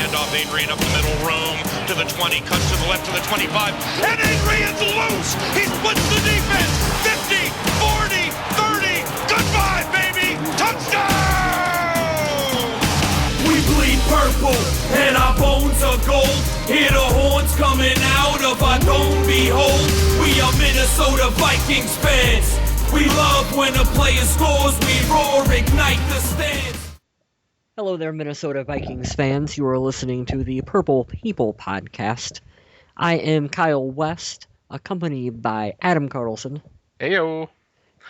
handoff. Adrian up the middle, room to the 20, cuts to the left to the 25, and Adrian's loose. He splits the defense. 50, 40, 30. Goodbye, baby. Touchdown! We bleed purple and our bones are gold. Hear the horns coming out of our dome. Behold, we are Minnesota Vikings fans. We love when a player scores. We roar, ignite the stands. Hello there, Minnesota Vikings fans. You are listening to the Purple People podcast. I am Kyle West, accompanied by Adam Carlson. Heyo.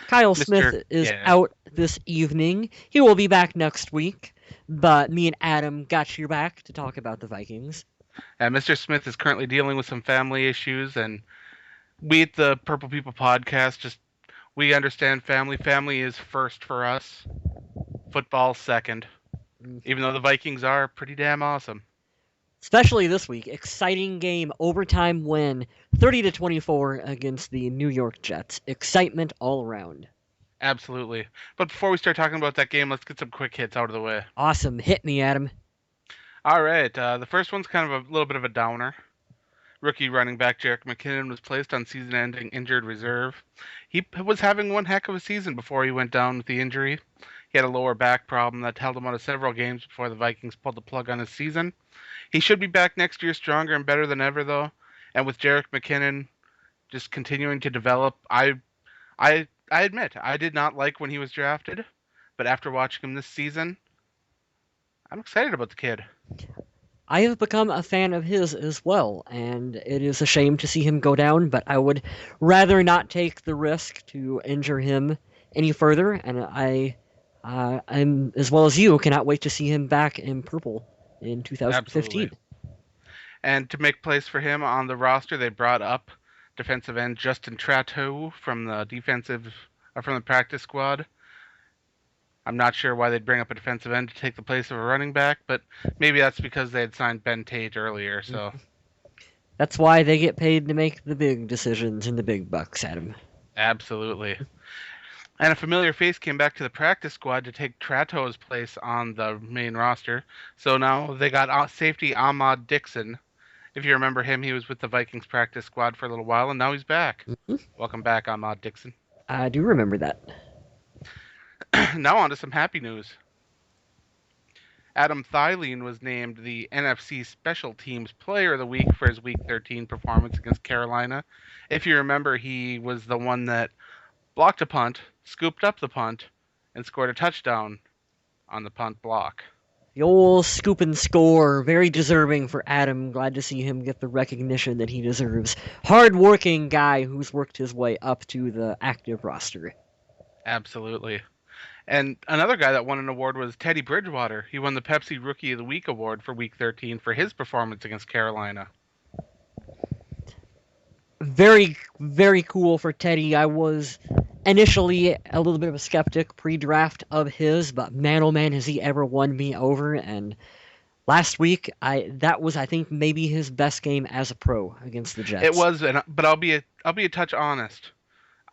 Kyle Smith is out this evening. He will be back next week, but me and Adam got your back to talk about the Vikings. Mr. Smith is currently dealing with some family issues, and we at the Purple People podcast we understand family. Family is first for us. Football second. Even though the Vikings are pretty damn awesome. Especially this week. Exciting game, overtime win, 30-24 against the New York Jets. Excitement all around. Absolutely. But before we start talking about that game, let's get some quick hits out of the way. Awesome. Hit me, Adam. All right. The first one's kind of a little bit of a downer. Rookie running back Jerick McKinnon was placed on season-ending injured reserve. He was having one heck of a season before he went down with the injury. He had a lower back problem that held him out of several games before the Vikings pulled the plug on his season. He should be back next year stronger and better than ever, though. And with Jerick McKinnon just continuing to develop, I admit, I did not like when he was drafted. But after watching him this season, I'm excited about the kid. I have become a fan of his as well, and it is a shame to see him go down, but I would rather not take the risk to injure him any further, and I'm, as well as you, cannot wait to see him back in purple in 2015. Absolutely. And to make place for him on the roster, they brought up defensive end Justin Trateau from the practice squad. I'm not sure why they'd bring up a defensive end to take the place of a running back, but maybe that's because they had signed Ben Tate earlier. So that's why they get paid to make the big decisions and the big bucks, Adam. Absolutely. And a familiar face came back to the practice squad to take Trato's place on the main roster. So now they got safety Ahmad Dixon. If you remember him, he was with the Vikings practice squad for a little while, and now he's back. Mm-hmm. Welcome back, Ahmad Dixon. I do remember that. Now on to some happy news. Adam Thielen was named the NFC Special Teams Player of the Week for his Week 13 performance against Carolina. If you remember, he was the one that blocked a punt, scooped up the punt, and scored a touchdown on the punt block. The old scoop and score, very deserving for Adam. Glad to see him get the recognition that he deserves. Hard-working guy who's worked his way up to the active roster. Absolutely. And another guy that won an award was Teddy Bridgewater. He won the Pepsi Rookie of the Week award for Week 13 for his performance against Carolina. Very, very cool for Teddy. I was initially a little bit of a skeptic pre-draft of his, but man, oh man, has he ever won me over. And last week, that was, I think, maybe his best game as a pro against the Jets. It was, but I'll be a touch honest.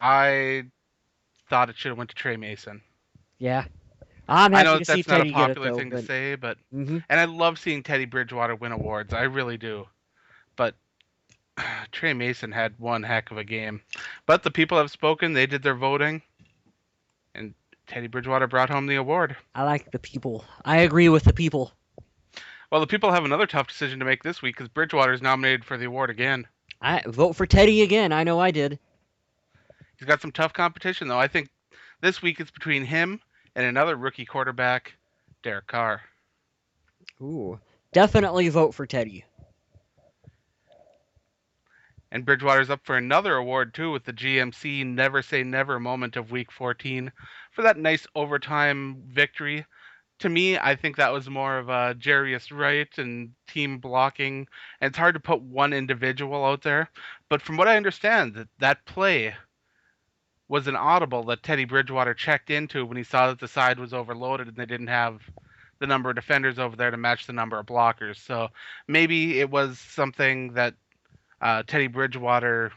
I thought it should have went to Trey Mason. Yeah. I'm happy to see Teddy get it, though. I know that's not a popular thing to say, but and I love seeing Teddy Bridgewater win awards. I really do. But Trey Mason had one heck of a game. But the people have spoken. They did their voting. And Teddy Bridgewater brought home the award. I like the people. I agree with the people. Well, the people have another tough decision to make this week because Bridgewater is nominated for the award again. I vote for Teddy again. I know I did. He's got some tough competition, though. I think this week it's between him and another rookie quarterback, Derek Carr. Ooh, definitely vote for Teddy. And Bridgewater's up for another award, too, with the GMC Never Say Never moment of Week 14 for that nice overtime victory. To me, I think that was more of a Jarius Wright and team blocking. And it's hard to put one individual out there. But from what I understand, that play was an audible that Teddy Bridgewater checked into when he saw that the side was overloaded and they didn't have the number of defenders over there to match the number of blockers. So maybe it was something that Teddy Bridgewater...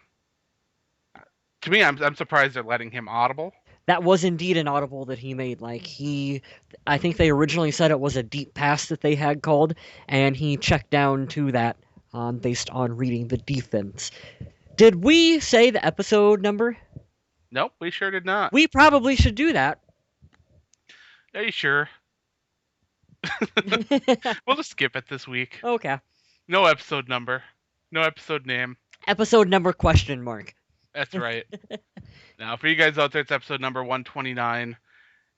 To me, I'm surprised they're letting him audible. that was indeed an audible that he made. I think they originally said it was a deep pass that they had called, and he checked down to that based on reading the defense. Did we say the episode number? Nope, we sure did not. We probably should do that. Are you sure? We'll just skip it this week. Okay. No episode number. No episode name. Episode number question mark. That's right. Now, for you guys out there, it's episode number 129.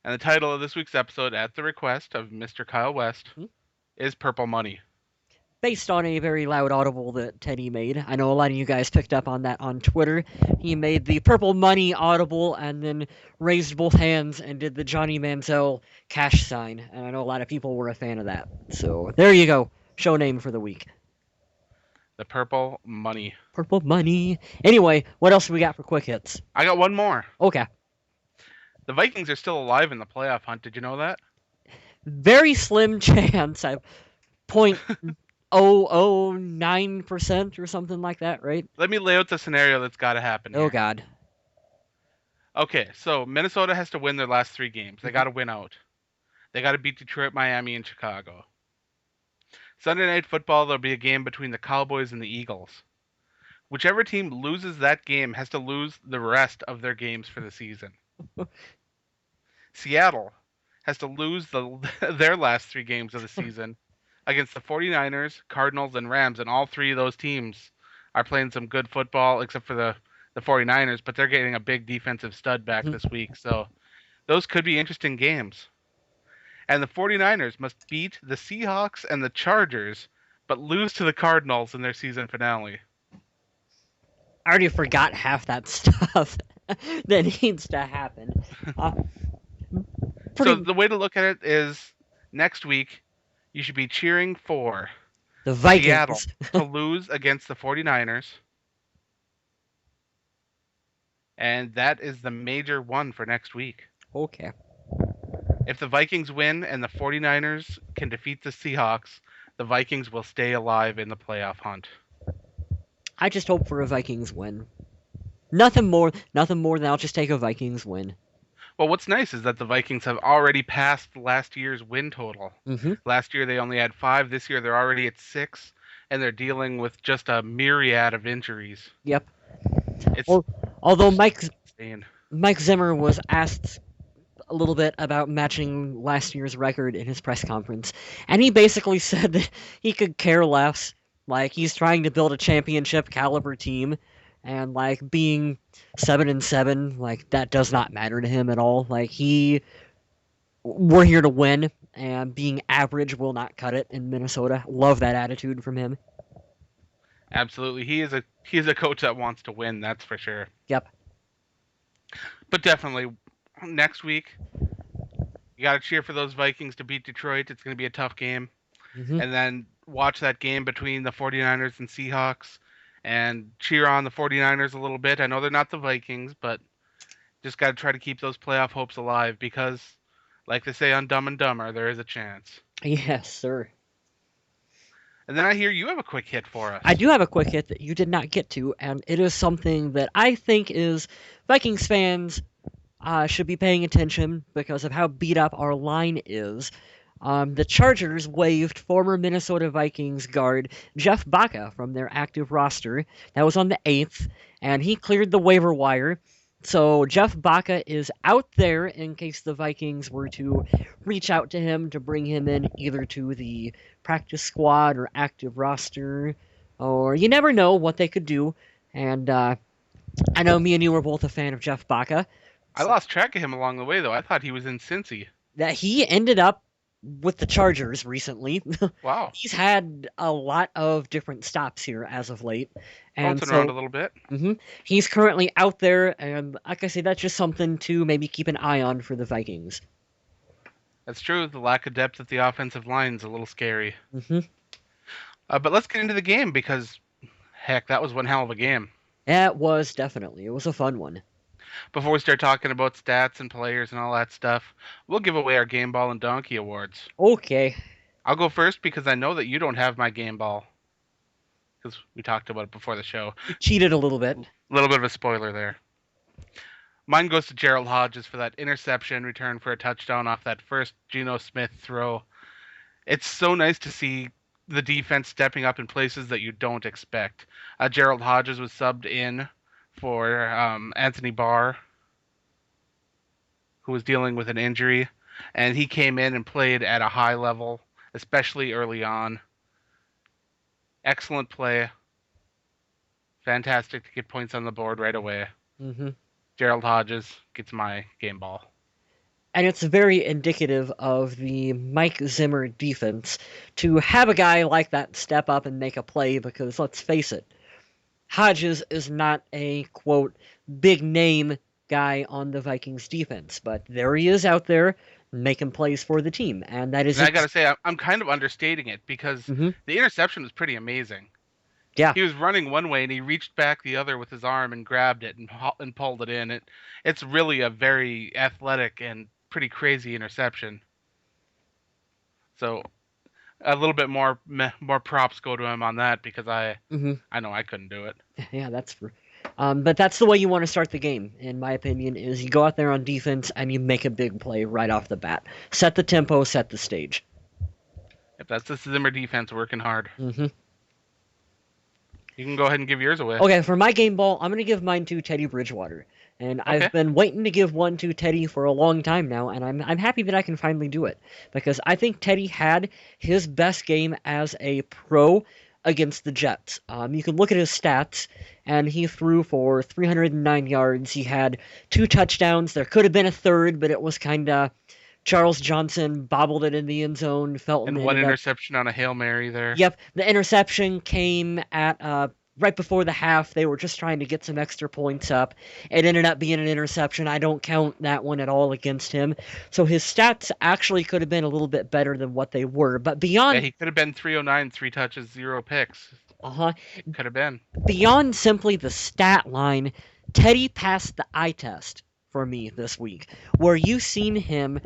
And the title of this week's episode, at the request of Mr. Kyle West, is Purple Money. Based on a very loud audible that Teddy made. I know a lot of you guys picked up on that on Twitter. He made the purple money audible and then raised both hands and did the Johnny Manziel cash sign. And I know a lot of people were a fan of that. So there you go. Show name for the week. The Purple Money. Purple money. Anyway, what else do we got for quick hits? I got one more. Okay. The Vikings are still alive in the playoff hunt. Did you know that? Very slim chance. I 0.009% or something like that, right? Let me lay out the scenario that's got to happen here. Oh, God. Okay, so Minnesota has to win their last 3 games. They got to win out. They got to beat Detroit, Miami, and Chicago. Sunday Night Football, there'll be a game between the Cowboys and the Eagles. Whichever team loses that game has to lose the rest of their games for the season. Seattle has to lose their last 3 games of the season against the 49ers, Cardinals, and Rams, and all 3 of those teams are playing some good football, except for the 49ers, but they're getting a big defensive stud back this week, so those could be interesting games. And the 49ers must beat the Seahawks and the Chargers, but lose to the Cardinals in their season finale. I already forgot half that stuff that needs to happen. So the way to look at it is next week, you should be cheering for the Vikings Seattle to lose against the 49ers. And that is the major one for next week. Okay. If the Vikings win and the 49ers can defeat the Seahawks, the Vikings will stay alive in the playoff hunt. I just hope for a Vikings win. Nothing more than I'll just take a Vikings win. Well, what's nice is that the Vikings have already passed last year's win total. Mm-hmm. Last year they only had 5. This year they're already at 6, and they're dealing with just a myriad of injuries. Yep. It's although Mike insane. Zimmer was asked a little bit about matching last year's record in his press conference, and he basically said that he could care less. Like, he's trying to build a championship caliber team, and like being 7-7, like that does not matter to him at all. Like, we're here to win, and being average will not cut it in Minnesota. Love that attitude from him. Absolutely, he is a coach that wants to win. That's for sure. Yep. But definitely, next week, you got to cheer for those Vikings to beat Detroit. It's going to be a tough game. Mm-hmm. And then watch that game between the 49ers and Seahawks and cheer on the 49ers a little bit. I know they're not the Vikings, but just got to try to keep those playoff hopes alive because, like they say on Dumb and Dumber, there is a chance. Yes, sir. And then I hear you have a quick hit for us. I do have a quick hit that you did not get to, and it is something that I think is Vikings fans should be paying attention because of how beat up our line is. The Chargers waived former Minnesota Vikings guard Jeff Baca from their active roster. That was on the 8th, and he cleared the waiver wire. So Jeff Baca is out there in case the Vikings were to reach out to him to bring him in either to the practice squad or active roster, or you never know what they could do. And I know me and you were both a fan of Jeff Baca. I lost track of him along the way, though. I thought he was in Cincy. That he ended up with the Chargers recently. Wow. He's had a lot of different stops here as of late. And Bouncing around a little bit. Mm-hmm, he's currently out there, and like I say, that's just something to maybe keep an eye on for the Vikings. That's true. The lack of depth at the offensive line is a little scary. Mm-hmm. But let's get into the game because, heck, that was one hell of a game. Yeah, it was definitely. It was a fun one. Before we start talking about stats and players and all that stuff, we'll give away our Game Ball and Donkey Awards. Okay. I'll go first because I know that you don't have my Game Ball. Because we talked about it before the show. You cheated a little bit. A little bit of a spoiler there. Mine goes to Gerald Hodges for that interception return for a touchdown off that first Geno Smith throw. It's so nice to see the defense stepping up in places that you don't expect. Gerald Hodges was subbed in for Anthony Barr, who was dealing with an injury, and he came in and played at a high level, especially early on. Excellent play. Fantastic to get points on the board right away. Mm-hmm. Gerald Hodges gets my game ball. And it's very indicative of the Mike Zimmer defense to have a guy like that step up and make a play because, let's face it, Hodges is not a, quote, big name guy on the Vikings defense, but there he is out there making plays for the team. And that is... And I got to say, I'm kind of understating it because Mm-hmm. the interception was pretty amazing. Yeah. He was running one way and he reached back the other with his arm and grabbed it and pulled it in. It's really a very athletic and pretty crazy interception. So a little bit more props go to him on that because I know I couldn't do it. Yeah, that's... but that's the way you want to start the game, in my opinion, is you go out there on defense and you make a big play right off the bat. Set the tempo, set the stage. If that's the Zimmer defense working hard. Mm-hmm. You can go ahead and give yours away. Okay, for my game ball, I'm going to give mine to Teddy Bridgewater. And Okay. I've been waiting to give one to Teddy for a long time now, and I'm happy that I can finally do it. Because I think Teddy had his best game as a pro against the Jets. You can look at his stats, and he threw for 309 yards. He had 2 touchdowns. There could have been a third, but it was kind of... Charles Johnson bobbled it in the end zone. Felton And one ended up... interception on a Hail Mary there. Yep, the interception came at right before the half. They were just trying to get some extra points up. It ended up being an interception. I don't count that one at all against him. So his stats actually could have been a little bit better than what they were. But beyond... Yeah, he could have been 309, 3 touches, 0 picks. Could have been. Beyond simply the stat line, Teddy passed the eye test for me this week, where you've seen him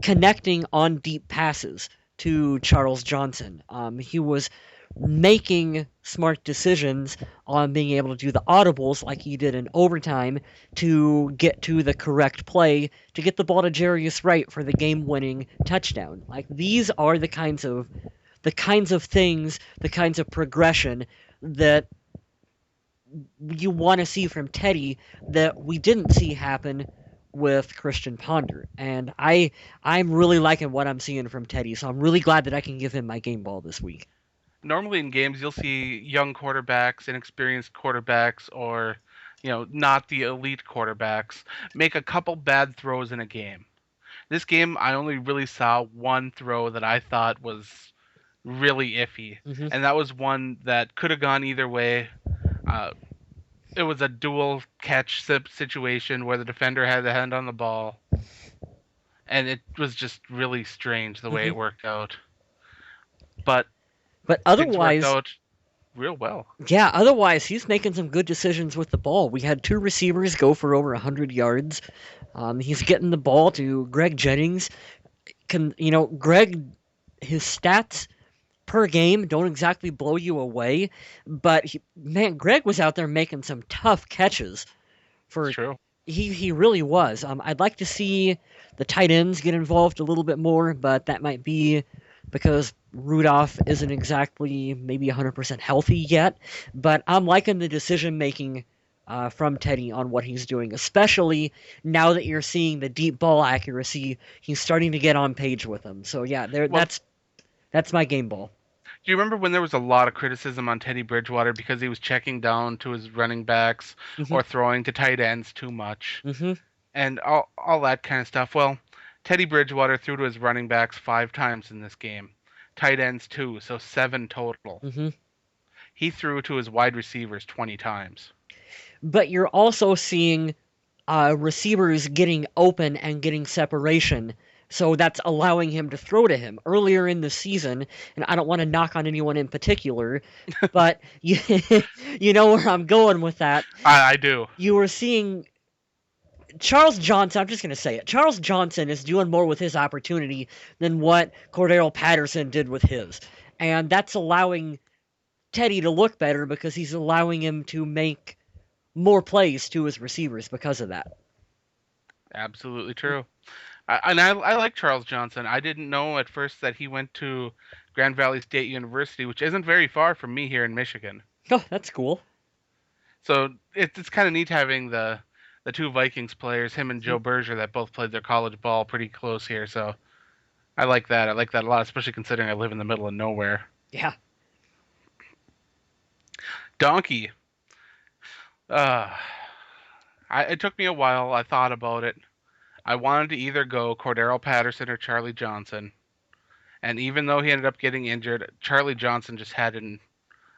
connecting on deep passes to Charles Johnson. He was making smart decisions on being able to do the audibles like he did in overtime to get to the correct play to get the ball to Jarius Wright for the game-winning touchdown. Like, these are the kinds of things, the kinds of progression that you want to see from Teddy that we didn't see happen with Christian Ponder. And I'm really liking what I'm seeing from Teddy, so I'm really glad that I can give him my game ball this week. Normally in games, you'll see young quarterbacks, inexperienced quarterbacks, or not the elite quarterbacks make a couple bad throws in a game. This game, I only really saw one throw that I thought was really iffy, and that was one that could have gone either way. It was a dual catch situation where the defender had the hand on the ball, and it was just really strange the way it worked out. But otherwise, things worked out real well. Yeah, otherwise he's making some good decisions with the ball. We had 2 receivers go for over 100 yards. He's getting the ball to Greg Jennings. Greg, his stats per game don't exactly blow you away, but Greg was out there making some tough catches. True. He really was. I'd like to see the tight ends get involved a little bit more, but that might be because Rudolph isn't exactly maybe 100% healthy yet. But I'm liking the decision making from Teddy on what he's doing, especially now that you're seeing the deep ball accuracy. He's starting to get on page with them. So yeah, that's my game ball. Do you remember when there was a lot of criticism on Teddy Bridgewater because he was checking down to his running backs or throwing to tight ends too much and all that kind of stuff? Well, Teddy Bridgewater threw to his running backs 5 times in this game. Tight ends 2, so 7 total. He threw to his wide receivers 20 times. But you're also seeing receivers getting open and getting separation. So that's allowing him to throw to him. Earlier in the season, and I don't want to knock on anyone in particular, but you know where I'm going with that. I do. You were seeing Charles Johnson, I'm just going to say it. Charles Johnson is doing more with his opportunity than what Cordero Patterson did with his. And that's allowing Teddy to look better because he's allowing him to make more plays to his receivers because of that. Absolutely true. I like Charles Johnson. I didn't know at first that he went to Grand Valley State University, which isn't very far from me here in Michigan. Oh, that's cool. So it's kind of neat having the two Vikings players, him and Mhm. Joe Berger, that both played their college ball pretty close here. So I like that. I like that a lot, especially considering I live in the middle of nowhere. Yeah. Donkey. Uh, it took me a while. I thought about it. I wanted to either go Cordero Patterson or Charlie Johnson. And even though he ended up getting injured, Charlie Johnson just had an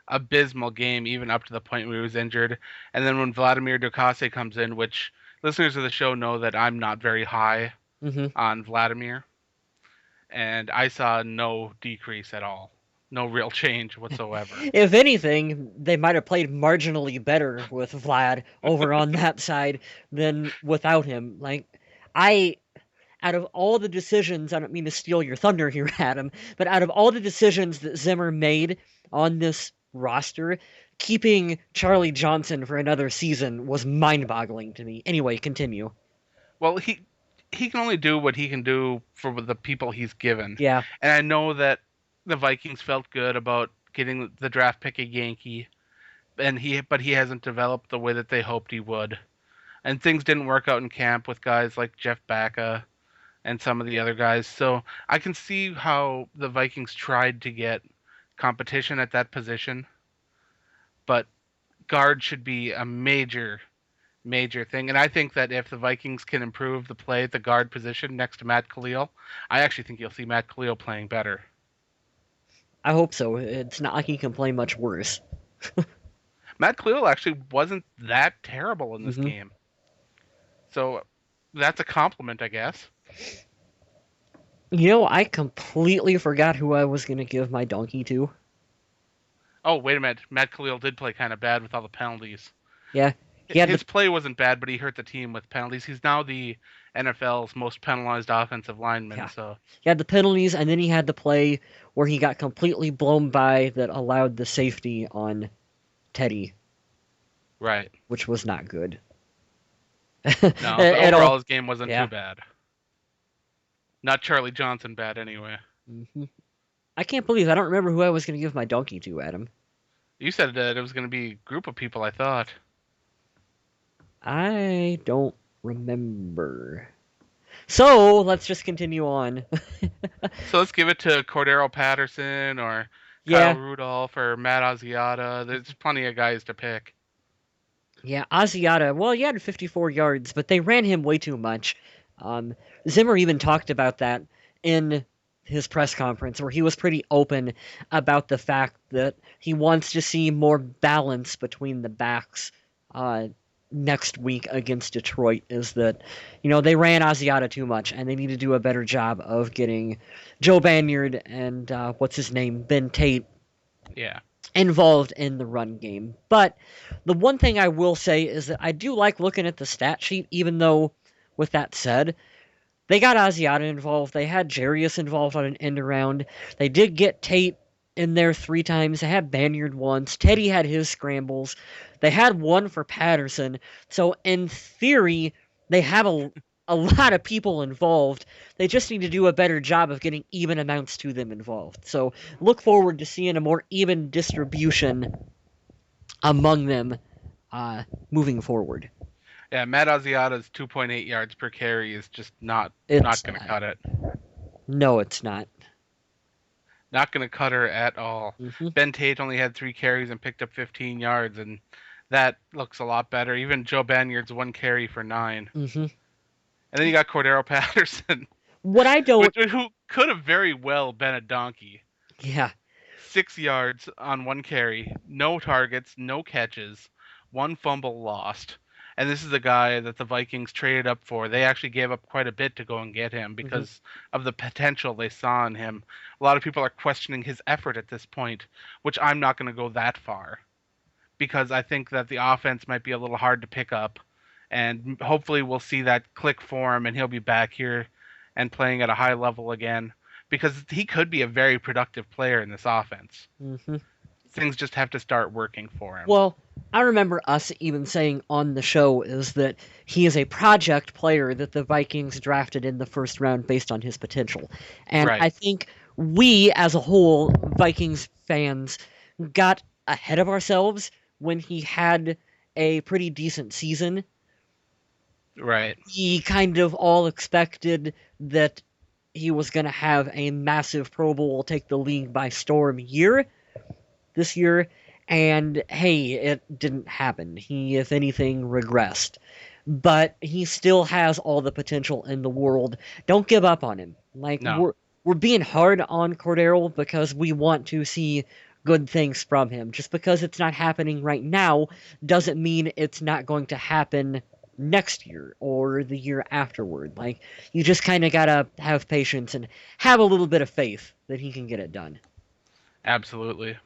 abysmal game, even up to the point where he was injured. And then when Vladimir Ducasse comes in, which listeners of the show know that I'm not very high Hmm. on Vladimir, and I saw no decrease at all, no real change whatsoever. If anything, they might have played marginally better with Vlad over on that side than without him. Like, I, out of all the decisions, I don't mean to steal your thunder here, Adam, but out of all the decisions that Zimmer made on this roster, keeping Charlie Johnson for another season was mind-boggling to me. Anyway, continue. Well, he can only do what he can do for the people he's given, Yeah. and I know that the Vikings felt good about getting the draft pick a Yankee, and he hasn't developed the way that they hoped he would, and things didn't work out in camp with guys like Jeff Backa and some of the other guys. So I can see how the Vikings tried to get competition at that position, but guard should be a major thing. And I think that if the Vikings can improve the play at the guard position next to Matt Khalil, I actually think you'll see Matt Khalil playing better. I hope so. It's not like he can play much worse. Matt Khalil actually wasn't that terrible in this Hmm. game. So that's a compliment, I guess. You know, I completely forgot who I was going to give my donkey to. Oh, wait a minute. Matt Khalil did play kind of bad with all the penalties. Yeah, he had the His play wasn't bad, but he hurt the team with penalties. He's now the NFL's most penalized offensive lineman. yeah, So he had the penalties, and then he had the play where he got completely blown by that allowed the safety on Teddy, right. which was not good No, but at overall all. his game wasn't Yeah. too bad. Not Charlie Johnson bad anyway. Hmm. I can't believe I don't remember who I was going to give my donkey to, Adam. You said that it was going to be a group of people, I thought. I don't remember. So let's just continue on. So let's give it to Cordero Patterson or Kyle Yeah, Rudolph or Matt Asiata. There's plenty of guys to pick. yeah, Asiata. Well, he had 54 yards, but they ran him way too much. Um, Zimmer even talked about that in his press conference, where he was pretty open about the fact that he wants to see more balance between the backs next week against Detroit. Is that, they ran Asiata too much, and they need to do a better job of getting Joe Banyard and what's his name, Ben Tate, Yeah. involved in the run game. But the one thing I will say is that I do like looking at the stat sheet, even though, with that said, they got Asiata involved. They had Jarius involved on an end around. They did get Tate in there 3 times. They had Banyard once. Teddy had his scrambles. They had one for Patterson. So in theory, they have a lot of people involved. They just need to do a better job of getting even amounts to them involved. So look forward to seeing a more even distribution among them moving forward. Yeah, Matt Asiata's 2.8 yards per carry is just not It's going to cut it. no, it's not. Not going to cut her at all. Hmm. Ben Tate only had 3 carries and picked up 15 yards, and that looks a lot better. Even Joe Banyard's 1 carry for 9. Hmm. And then you got Cordero Patterson, What I don't, who could have very well been a donkey. yeah, 6 yards on 1 carry, no targets, no catches, 1 fumble lost. And this is a guy that the Vikings traded up for. They actually gave up quite a bit to go and get him because of the potential they saw in him. A lot of people are questioning his effort at this point, which I'm not going to go that far because I think that the offense might be a little hard to pick up. And hopefully we'll see that click for him and he'll be back here and playing at a high level again because he could be a very productive player in this offense. hmm Things just have to start working for him. well, I remember us even saying on the show is that he is a project player that the Vikings drafted in the first round based on his potential. And Right. I think we, as a whole, Vikings fans, got ahead of ourselves when he had a pretty decent season. Right. We kind of all expected that he was going to have a massive Pro Bowl, take the league by storm year this year, and hey, it didn't happen. He, if anything, regressed. But he still has all the potential in the world. Don't give up on him. Like No. we're being hard on Cordero because we want to see good things from him. Just because it's not happening right now doesn't mean it's not going to happen next year or the year afterward. Like you just kind of got to have patience and have a little bit of faith that he can get it done. Absolutely.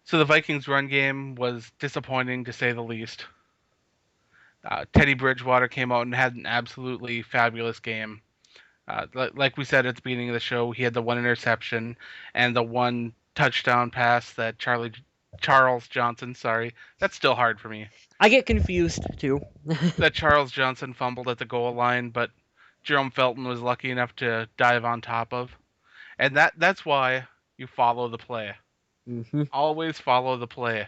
So the Vikings' run game was disappointing to say the least. Teddy Bridgewater came out and had an absolutely fabulous game. Like we said at the beginning of the show, he had the one interception and the one touchdown pass that Charles Johnson, sorry, that's still hard for me. I get confused too. That Charles Johnson fumbled at the goal line, but Jerome Felton was lucky enough to dive on top of. And that's why you follow the play. hmm Always follow the play.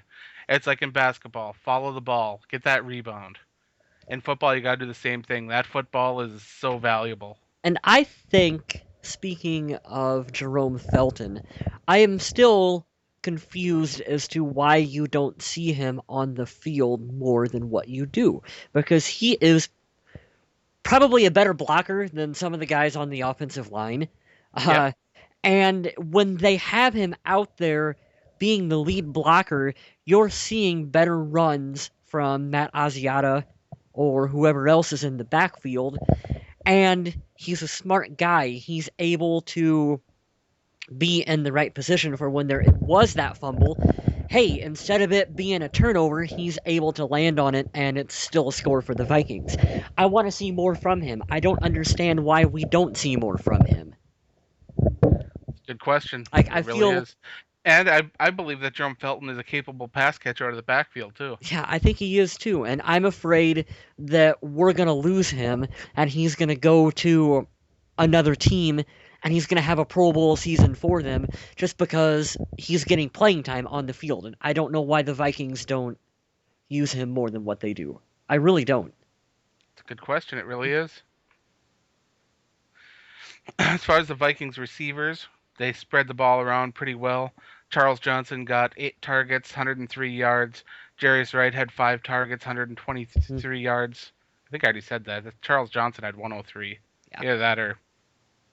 It's like in basketball, follow the ball, get that rebound. In football, you got to do the same thing. That football is so valuable. And I think, speaking of Jerome Felton, I am still confused as to why you don't see him on the field more than what you do. Because he is probably a better blocker than some of the guys on the offensive line. Yep. And when they have him out there being the lead blocker, you're seeing better runs from Matt Asiata or whoever else is in the backfield. And he's a smart guy. He's able to be in the right position for when there was that fumble. Hey, instead of it being a turnover, he's able to land on it and it's still a score for the Vikings. I want to see more from him. I don't understand why we don't see more from him. Good question. Like, It I really feel is. And I believe that Jerome Felton is a capable pass catcher out of the backfield, too. Yeah, I think he is too, and I'm afraid that we're gonna lose him, and he's gonna go to another team, and he's gonna have a Pro Bowl season for them just because he's getting playing time on the field, and I don't know why the Vikings don't use him more than what they do. I really don't. It's a good question. It really is. As far as the Vikings receivers, they spread the ball around pretty well. Charles Johnson got 8 targets, 103 yards. Jarius Wright had 5 targets, Hmm. 123 yards. I think I already said that. Charles Johnson had 103. Yeah. Either that or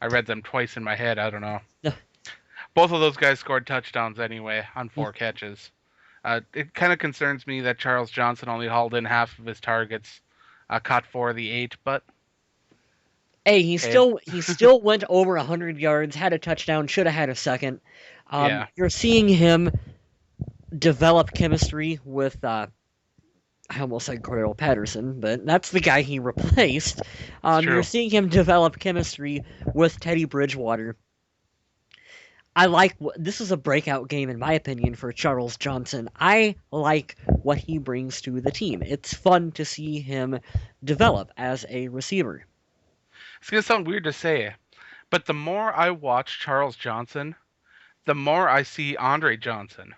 I read them twice in my head. I don't know. Ugh. Both of those guys scored touchdowns anyway on 4 catches. It kind of concerns me that Charles Johnson only hauled in half of his targets, caught 4 of the 8, but Hey, hey, he still went over 100 yards, had a touchdown, should have had a second. yeah, You're seeing him develop chemistry with I almost said Cordell Patterson, but that's the guy he replaced. it's true. You're seeing him develop chemistry with Teddy Bridgewater. I like this is a breakout game in my opinion for Charles Johnson. I like what he brings to the team. It's fun to see him develop as a receiver. It's gonna sound weird to say, but the more I watch Charles Johnson, the more I see Andre Johnson.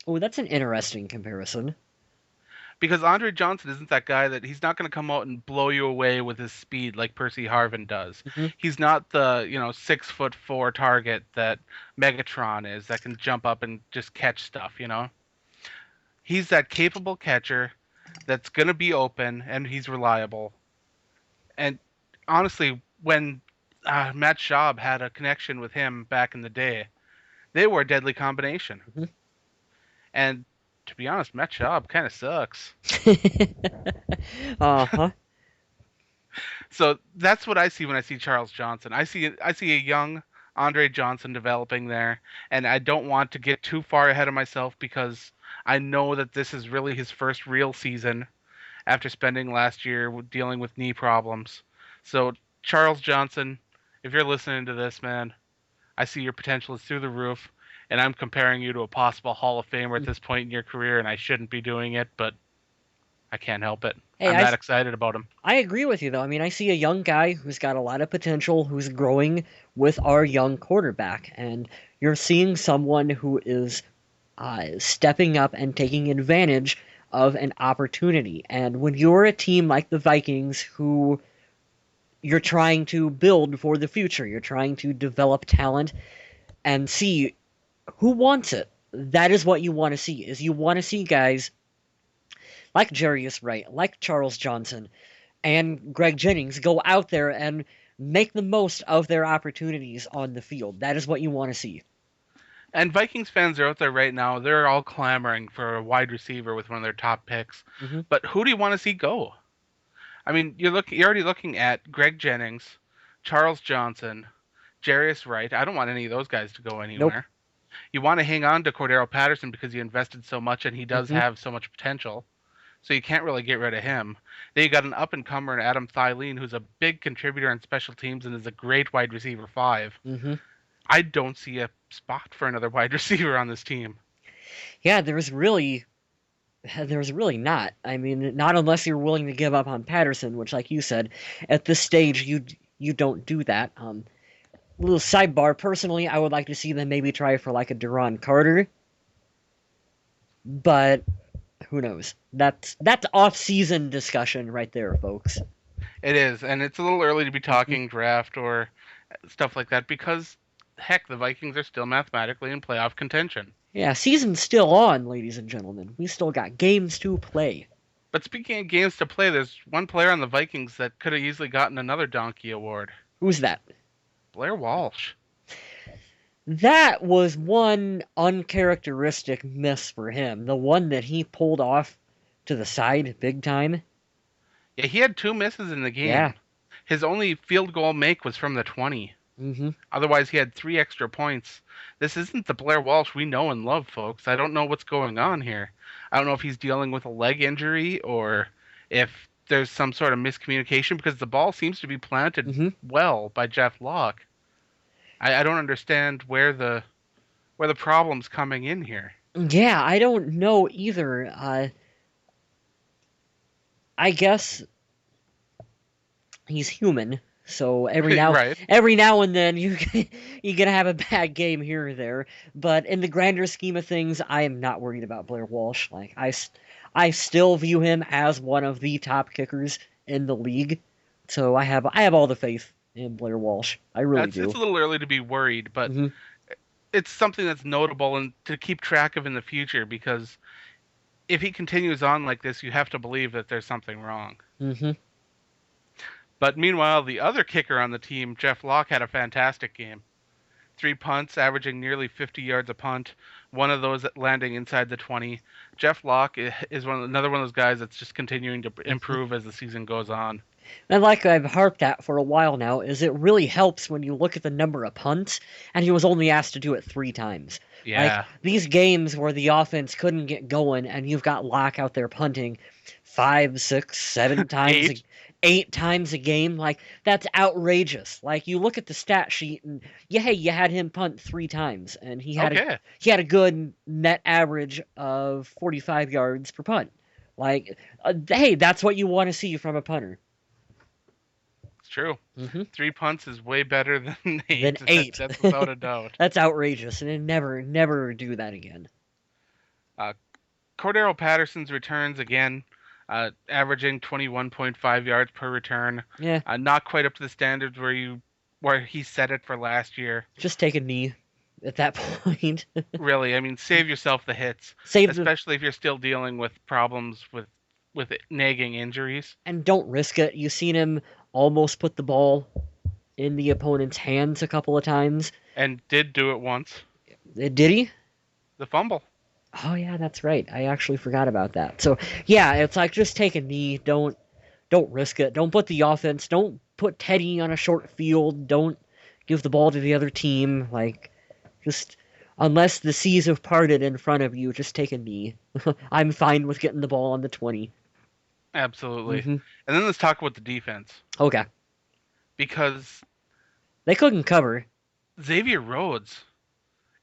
Oh, that's an interesting comparison. Because Andre Johnson isn't that guy that he's not going to come out and blow you away with his speed like Percy Harvin does. hmm He's not the 6'4" target that Megatron is that can jump up and just catch stuff. He's that capable catcher that's going to be open and he's reliable. And honestly, when Matt Schaub had a connection with him back in the day, they were a deadly combination. hmm And to be honest, Matt Schaub kind of sucks. uh-huh. So that's what I see when I see Charles Johnson. I see a young Andre Johnson developing there, and I don't want to get too far ahead of myself because I know that this is really his first real season after spending last year dealing with knee problems. So Charles Johnson, if you're listening to this, man, I see your potential is through the roof, and I'm comparing you to a possible Hall of Famer at this point in your career, and I shouldn't be doing it, but I can't help it. Hey, I'm that excited about him. I agree with you though. I mean, I see a young guy who's got a lot of potential, who's growing with our young quarterback, and you're seeing someone who is stepping up and taking advantage of an opportunity. And when you're a team like the Vikings, who you're trying to build for the future, you're trying to develop talent and see who wants it. That is what you want to see. Is you want to see guys like Jarius Wright, like Charles Johnson, and Greg Jennings go out there and make the most of their opportunities on the field. That is what you want to see. And Vikings fans are out there right now. They're all clamoring for a wide receiver with one of their top picks. Mm-hmm. But who do you want to see go? I mean, you're already looking at Greg Jennings, Charles Johnson, Jarius Wright. I don't want any of those guys to go anywhere. Nope. You want to hang on to Cordero Patterson because you invested so much and he does Mm-hmm. have so much potential. So you can't really get rid of him. Then you got an up-and-comer in Adam Thielen, who's a big contributor on special teams and is a great wide receiver 5. Mm-hmm. I don't see a spot for another wide receiver on this team. Yeah, there's really not. I mean, not unless you're willing to give up on Patterson, which, like you said, at this stage you don't do that. Little sidebar. Personally, I would like to see them maybe try for like a Duron Carter, but who knows? That's off-season discussion right there, folks. It is, and it's a little early to be talking draft or stuff like that because, heck, the Vikings are still mathematically in playoff contention. Yeah, season's still on, ladies and gentlemen. We still got games to play. But speaking of games to play, there's one player on the Vikings that could have easily gotten another Donkey Award. Who's that? Blair Walsh. That was one uncharacteristic miss for him. The one that he pulled off to the side big time. Yeah, he had 2 misses in the game. Yeah. His only field goal make was from the 20. Mm-hmm. Otherwise, he had 3 extra points. This isn't the Blair Walsh we know and love, folks. I don't know what's going on here. I don't know if he's dealing with a leg injury or if there's some sort of miscommunication because the ball seems to be planted well by Jeff Locke. I don't understand where the problem's coming in here. Yeah, I don't know either. I guess he's human, so every now and then you're gonna have a bad game here or there. But in the grander scheme of things, I am not worried about Blair Walsh. Like I still view him as one of the top kickers in the league. So I have all the faith in Blair Walsh. I really do. It's a little early to be worried, but it's something that's notable and to keep track of in the future because if he continues on like this, you have to believe that there's something wrong. Mm-hmm. But meanwhile, the other kicker on the team, Jeff Locke, had a fantastic game. 3 punts, averaging nearly 50 yards a punt, one of those landing inside the 20. Jeff Locke is another one of those guys that's just continuing to improve as the season goes on. And like I've harped at for a while now, is it really helps when you look at the number of punts, and he was only asked to do it 3 times. Yeah. Like, these games where the offense couldn't get going, and you've got Locke out there punting 5, 6, 7 times, 8 times a game, like, that's outrageous. Like, you look at the stat sheet, and you had him punt 3 times, and he had a good net average of 45 yards per punt. Like, hey, that's what you want to see from a punter. True. 3 punts is way better than 8. Than 8. That's without a doubt. That's outrageous, and never do that again. Cordero Patterson's returns again, averaging 21.5 yards per return. Yeah. Not quite up to the standards where he set it for last year. Just take a knee at that point. Really, I mean, save yourself the hits, especially if you're still dealing with problems with nagging injuries. And don't risk it. You've seen him almost put the ball in the opponent's hands a couple of times. And did do it once. Did he? The fumble. Oh, yeah, that's right. I actually forgot about that. So, yeah, it's like just take a knee. Don't risk it. Don't put the offense. Don't put Teddy on a short field. Don't give the ball to the other team. Like, just unless the seas have parted in front of you, just take a knee. I'm fine with getting the ball on the 20. Absolutely. And then let's talk about the defense. Okay. Because they couldn't cover. Xavier Rhodes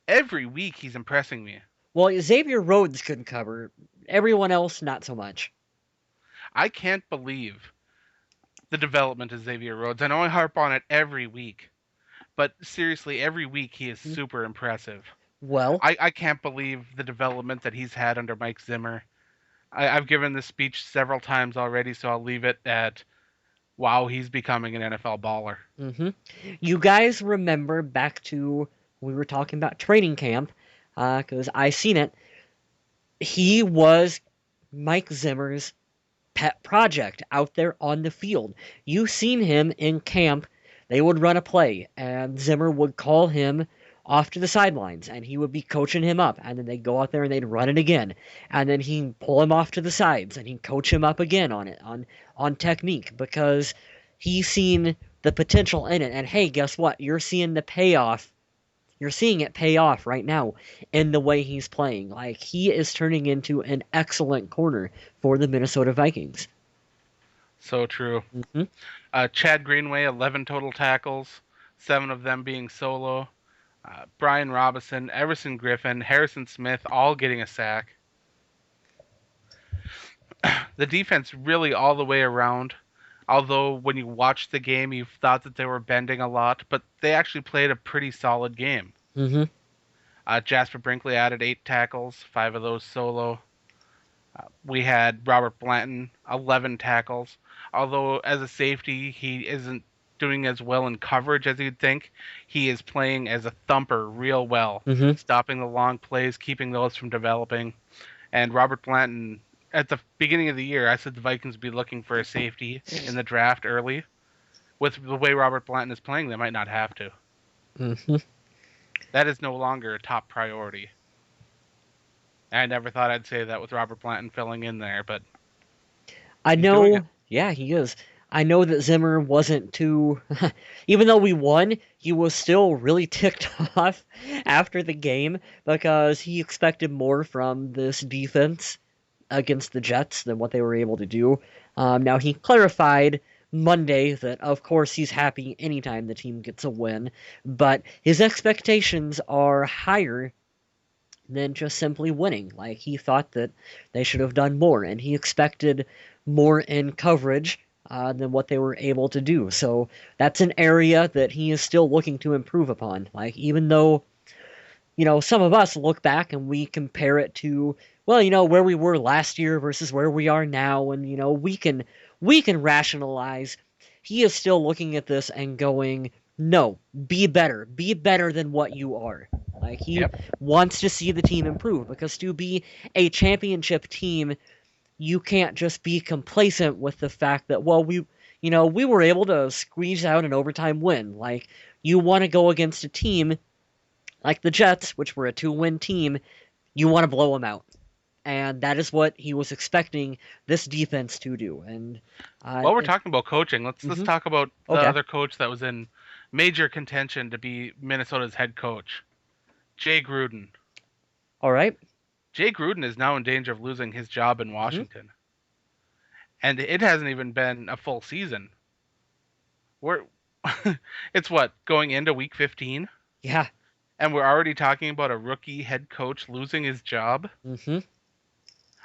Every week he's impressing me. Well, Xavier Rhodes could cover. Everyone else, not so much. I can't believe the development of Xavier Rhodes. I know I harp on it every week, but seriously, every week he is super impressive. Well, I can't believe the development that he's had under Mike Zimmer. I've given this speech several times already, so I'll leave it at, wow, he's becoming an NFL baller. you guys remember back to we were talking about training camp, because I seen it. He was Mike Zimmer's pet project out there on the field. You seen him in camp. They would run a play, and Zimmer would call him off to the sidelines, and he would be coaching him up, and then they'd go out there and they'd run it again, and then he'd pull him off to the sides, and he'd coach him up again on it, on technique, because he's seen the potential in it. And hey, guess what? You're seeing the payoff. You're seeing it pay off right now in the way he's playing. Like, he is turning into an excellent corner for the Minnesota Vikings. So true. Chad Greenway, 11 total tackles, 7 of them being solo. Brian Robinson, Everson Griffin, Harrison Smith, all getting a sack. The defense really all the way around. Although when you watched the game, you thought that they were bending a lot, but they actually played a pretty solid game. Jasper Brinkley added 8 tackles, 5 of those solo. We had Robert Blanton, 11 tackles. Although as a safety, he isn't doing as well in coverage as you'd think. He is playing as a thumper real well, stopping the long plays, keeping those from developing. And Robert Blanton, at the beginning of the year, I said the Vikings would be looking for a safety in the draft early. With the way Robert Blanton is playing, they might not have to. That is no longer a top priority. I never thought I'd say that with Robert Blanton filling in there, but I know, yeah, he is. I know that Zimmer wasn't too, even though we won, he was still really ticked off after the game because he expected more from this defense against the Jets than what they were able to do. Now, he clarified Monday that, of course, he's happy anytime the team gets a win, but his expectations are higher than just simply winning. Like, he thought that they should have done more, and he expected more in coverage than what they were able to do. So that's an area that he is still looking to improve upon. Like, even though, some of us look back and we compare it to, well, where we were last year versus where we are now, and, we can rationalize. He is still looking at this and going, no, be better than what you are. Like, he wants to see the team improve, because to be a championship team, you can't just be complacent with the fact that, well, we were able to squeeze out an overtime win. Like, you want to go against a team like the Jets, which were a 2-win team, you want to blow them out. And that is what he was expecting this defense to do. And while we're talking about coaching, let's talk about the other coach that was in major contention to be Minnesota's head coach, Jay Gruden. All right. Jay Gruden is now in danger of losing his job in Washington. And it hasn't even been a full season. It's going into week 15? Yeah. And we're already talking about a rookie head coach losing his job?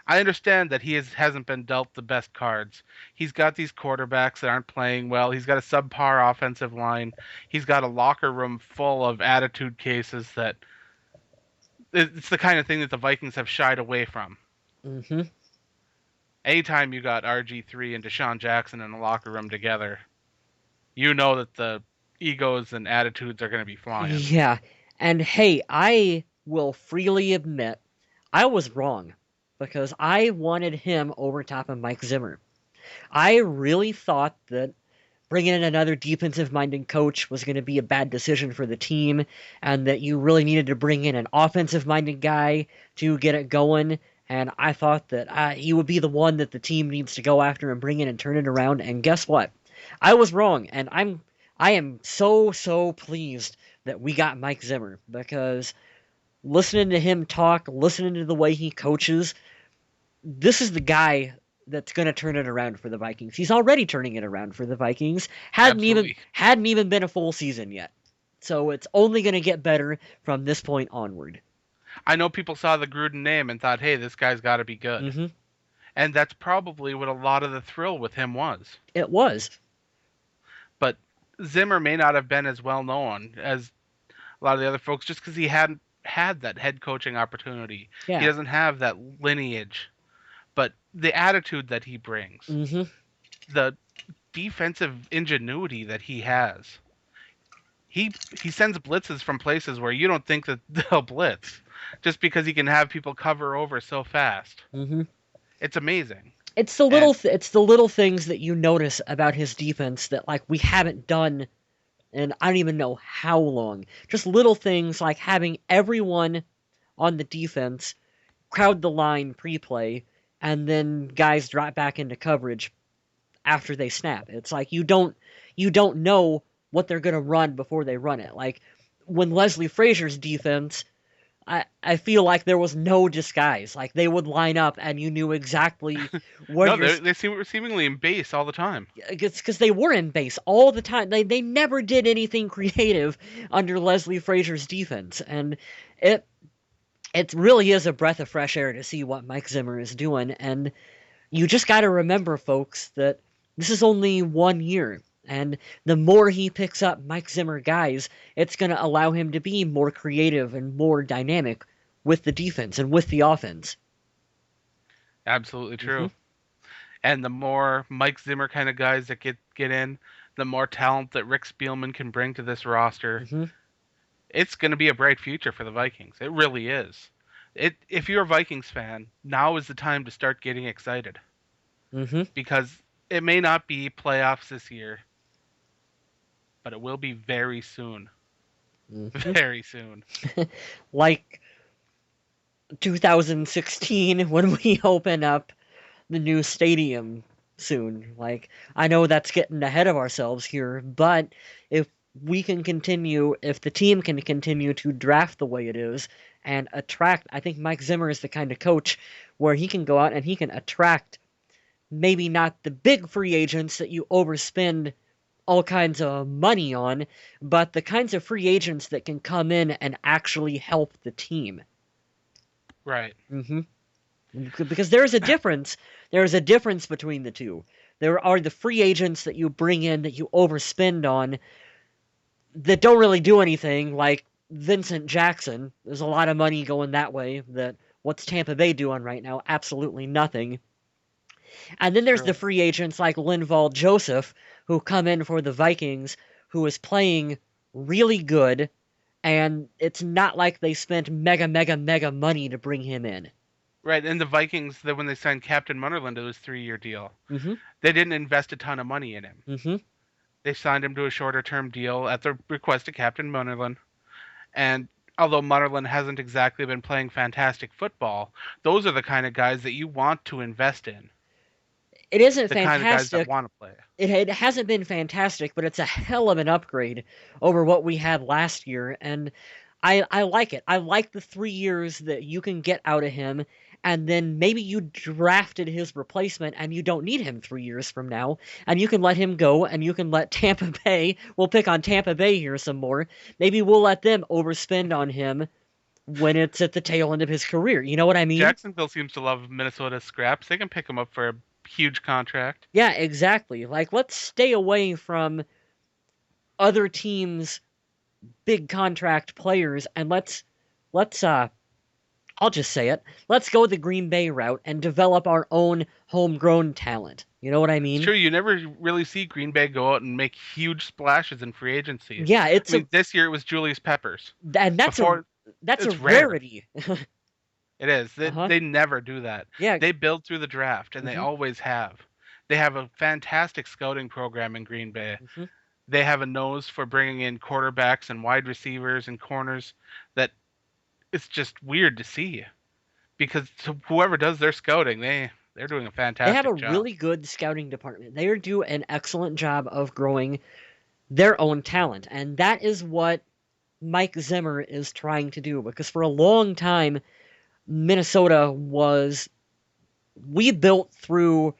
I understand that he hasn't been dealt the best cards. He's got these quarterbacks that aren't playing well. He's got a subpar offensive line. He's got a locker room full of attitude cases that it's the kind of thing that the Vikings have shied away from. Anytime you got RG3 and Deshaun Jackson in the locker room together, you know that the egos and attitudes are going to be flying. Yeah. And hey, I will freely admit I was wrong, because I wanted him over top of Mike Zimmer. I really thought that bringing in another defensive-minded coach was going to be a bad decision for the team, and that you really needed to bring in an offensive-minded guy to get it going. And I thought that he would be the one that the team needs to go after and bring in and turn it around. And guess what? I was wrong, and I am so pleased that we got Mike Zimmer, because listening to him talk, listening to the way he coaches, this is the guy that's going to turn it around for the Vikings. He's already turning it around for the Vikings. Hadn't even been a full season yet. So it's only going to get better from this point onward. I know people saw the Gruden name and thought, hey, this guy's got to be good. Mm-hmm. And that's probably what a lot of the thrill with him was. It was. But Zimmer may not have been as well known as a lot of the other folks just because he hadn't had that head coaching opportunity. Yeah. He doesn't have that lineage. But the attitude that he brings, Mm-hmm. the defensive ingenuity that he has, he sends blitzes from places where you don't think that they'll blitz just because he can have people cover over so fast. Mm-hmm. It's amazing. It's the little things that you notice about his defense that like we haven't done in I don't even know how long. Just little things like having everyone on the defense crowd the line pre-play and then guys drop back into coverage after they snap. It's like you don't know what they're going to run before they run it. Like when Leslie Frazier's defense, I feel like there was no disguise. Like they would line up and you knew exactly where they were seemingly in base all the time. It's because they were in base all the time. They never did anything creative under Leslie Frazier's defense, and it really is a breath of fresh air to see what Mike Zimmer is doing. And you just got to remember, folks, that this is only 1 year. And the more he picks up Mike Zimmer guys, it's going to allow him to be more creative and more dynamic with the defense and with the offense. Absolutely true. Mm-hmm. And the more Mike Zimmer kind of guys that get in, the more talent that Rick Spielman can bring to this roster. Mm-hmm. It's going to be a bright future for the Vikings. It really is. If you're a Vikings fan, now is the time to start getting excited. Mm-hmm. Because it may not be playoffs this year, but it will be very soon. Mm-hmm. Very soon. Like 2016 when we open up the new stadium soon. Like, I know that's getting ahead of ourselves here, but if the team can continue to draft the way it is and attract, I think Mike Zimmer is the kind of coach where he can go out and he can attract maybe not the big free agents that you overspend all kinds of money on, but the kinds of free agents that can come in and actually help the team. Right. Mm-hmm. Because there's a difference. There's a difference between the two. There are the free agents that you bring in that you overspend on that don't really do anything, like Vincent Jackson. There's a lot of money going that way. That what's Tampa Bay doing right now? Absolutely nothing. And then there's the free agents like Linval Joseph, who come in for the Vikings, who is playing really good, and it's not like they spent mega money to bring him in. Right, and the Vikings, when they signed Captain Munnerlyn to his 3-year deal, mm-hmm. they didn't invest a ton of money in him. Mm-hmm. They signed him to a shorter-term deal at the request of Captain Munnerlyn, and although Munnerlyn hasn't exactly been playing fantastic football, those are the kind of guys that you want to invest in. It isn't the fantastic. Kind of guys that want to play. It hasn't been fantastic, but it's a hell of an upgrade over what we had last year, and I like it. I like the 3 years that you can get out of him, and then maybe you drafted his replacement and you don't need him 3 years from now, and you can let him go, and you can let Tampa Bay, we'll pick on Tampa Bay here some more, maybe we'll let them overspend on him when it's at the tail end of his career. You know what I mean? Jacksonville seems to love Minnesota scraps. They can pick him up for a huge contract. Yeah, exactly. Like, let's stay away from other teams' big contract players, and let's I'll just say it. Let's go the Green Bay route and develop our own homegrown talent. You know what I mean? Sure, you never really see Green Bay go out and make huge splashes in free agency. Yeah, this year it was Julius Peppers. And that's a rarity. It is. They never do that. Yeah. They build through the draft, and they always have. They have a fantastic scouting program in Green Bay. Mm-hmm. They have a nose for bringing in quarterbacks and wide receivers and corners that it's just weird to see. Because whoever does their scouting, they're doing a fantastic job. They have a really good scouting department. They do an excellent job of growing their own talent. And that is what Mike Zimmer is trying to do. Because for a long time, Minnesota we built through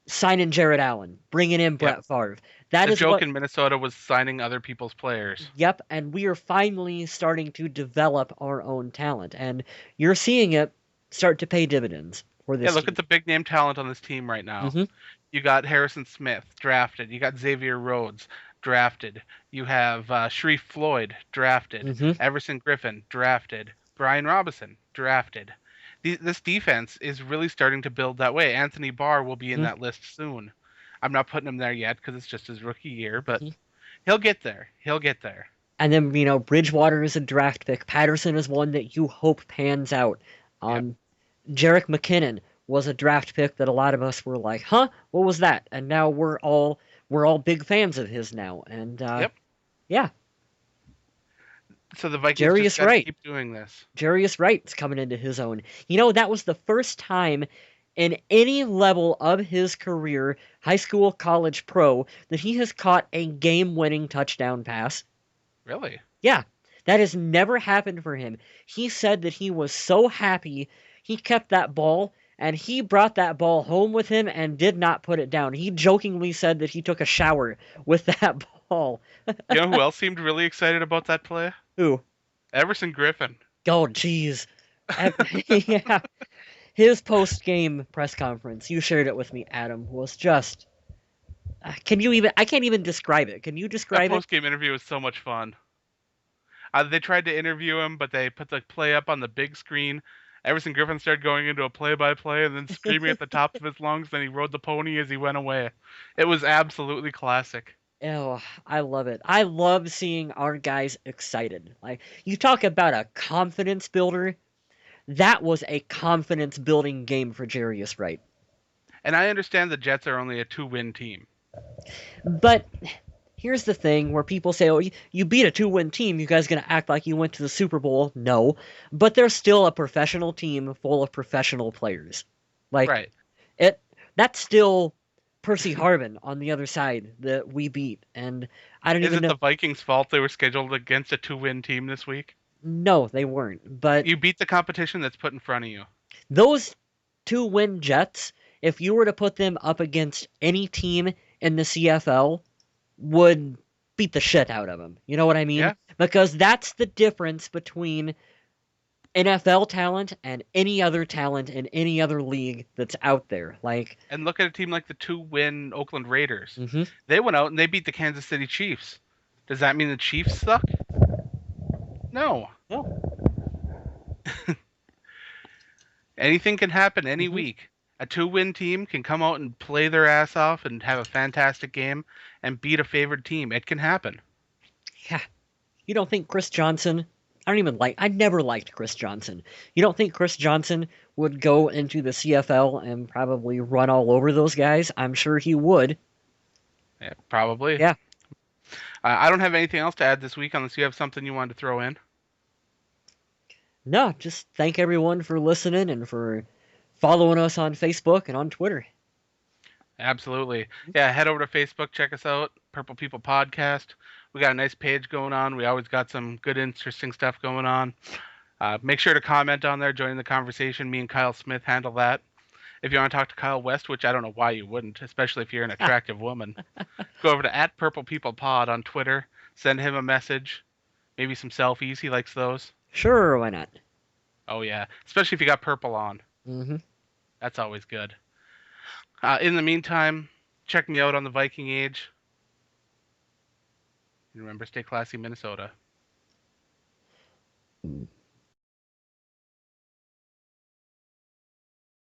signing Jared Allen, bringing in Brett Favre. That The is joke what. in Minnesota was signing other people's players. Yep, and we are finally starting to develop our own talent, and you're seeing it start to pay dividends for Yeah, this look team. at the big name talent on this team right now. Hmm. You got Harrison Smith drafted. You got Xavier Rhodes drafted. You have Sharif Floyd drafted. Hmm. Everson Griffin drafted. Brian Robinson drafted. This defense is really starting to build that way. Anthony Barr will be in Hmm. that list soon. I'm not putting him there yet because it's just his rookie year, but Hmm. he'll get there. He'll get there. And then, Bridgewater is a draft pick. Patterson is one that you hope pans out. Yep. Jerick McKinnon was a draft pick that a lot of us were like, "Huh, what was that?" And now we're all big fans of his now. And Yep. yeah, So the Vikings just Jarius got to Wright. keep doing this. Jarius Wright's coming into his own. That was the first time in any level of his career, high school, college, pro, that he has caught a game-winning touchdown pass. Really? Yeah, that has never happened for him. He said that he was so happy he kept that ball and he brought that ball home with him and did not put it down. He jokingly said that he took a shower with that ball. You know who else seemed really excited about that play? Ooh, Everson Griffin. oh jeez. Yeah, his post-game press conference, you shared it with me, Adam, was just can you even I can't even describe it. Can you That describe it? post-game interview was so much fun. They tried to interview him, but they put the play up on the big screen. Everson Griffin started going into a play-by-play and then screaming at the top of his lungs. Then he rode the pony as he went away. It was absolutely classic. Oh, I love it. I love seeing our guys excited. Like, you talk about a confidence builder. That was a confidence building game for Jarius Wright. And I understand the Jets are only a 2-win team. But here's the thing where people say, "Oh, you beat a 2-win team, you guys going to act like you went to the Super Bowl?" No. But they're still a professional team full of professional players. Like, Right. that's still Percy Harvin on the other side that we beat. And I don't Is even it know. the Vikings' fault they were scheduled against a 2-win team this week? No, they weren't. But You beat the competition that's put in front of you. those 2-win Jets, if you were to put them up against any team in the CFL, would beat the shit out of them. You know what I mean? Yeah. Because that's the difference between NFL talent and any other talent in any other league that's out there. Like, And look at a team like the 2-win Oakland Raiders. mhm. They went out and they beat the Kansas City Chiefs. Does that mean the Chiefs suck? No. No. Anything can happen any Mhm. week. A 2-win team can come out and play their ass off and have a fantastic game and beat a favored team. It can happen. Yeah. You don't think Chris Johnson? I never liked Chris Johnson. You don't think Chris Johnson would go into the CFL and probably run all over those guys? I'm sure he would. Yeah, probably. Yeah. I don't have anything else to add this week unless you have something you wanted to throw in. No, just thank everyone for listening and for following us on Facebook and on Twitter. Absolutely. Yeah, head over to Facebook, check us out, Purple People Podcast. We got a nice page going on. We always got some good, interesting stuff going on. Make sure to comment on there, join the conversation. Me and Kyle Smith handle that. If you want to talk to Kyle West, which I don't know why you wouldn't, especially if you're an attractive woman, go over to @PurplePeoplePod on Twitter. Send him a message. Maybe some selfies. He likes those. Sure, why not? Oh, yeah. Especially if you got purple on. Mm-hmm. That's always good. In the meantime, check me out on the Viking Age. And remember, stay classy, Minnesota. Mm.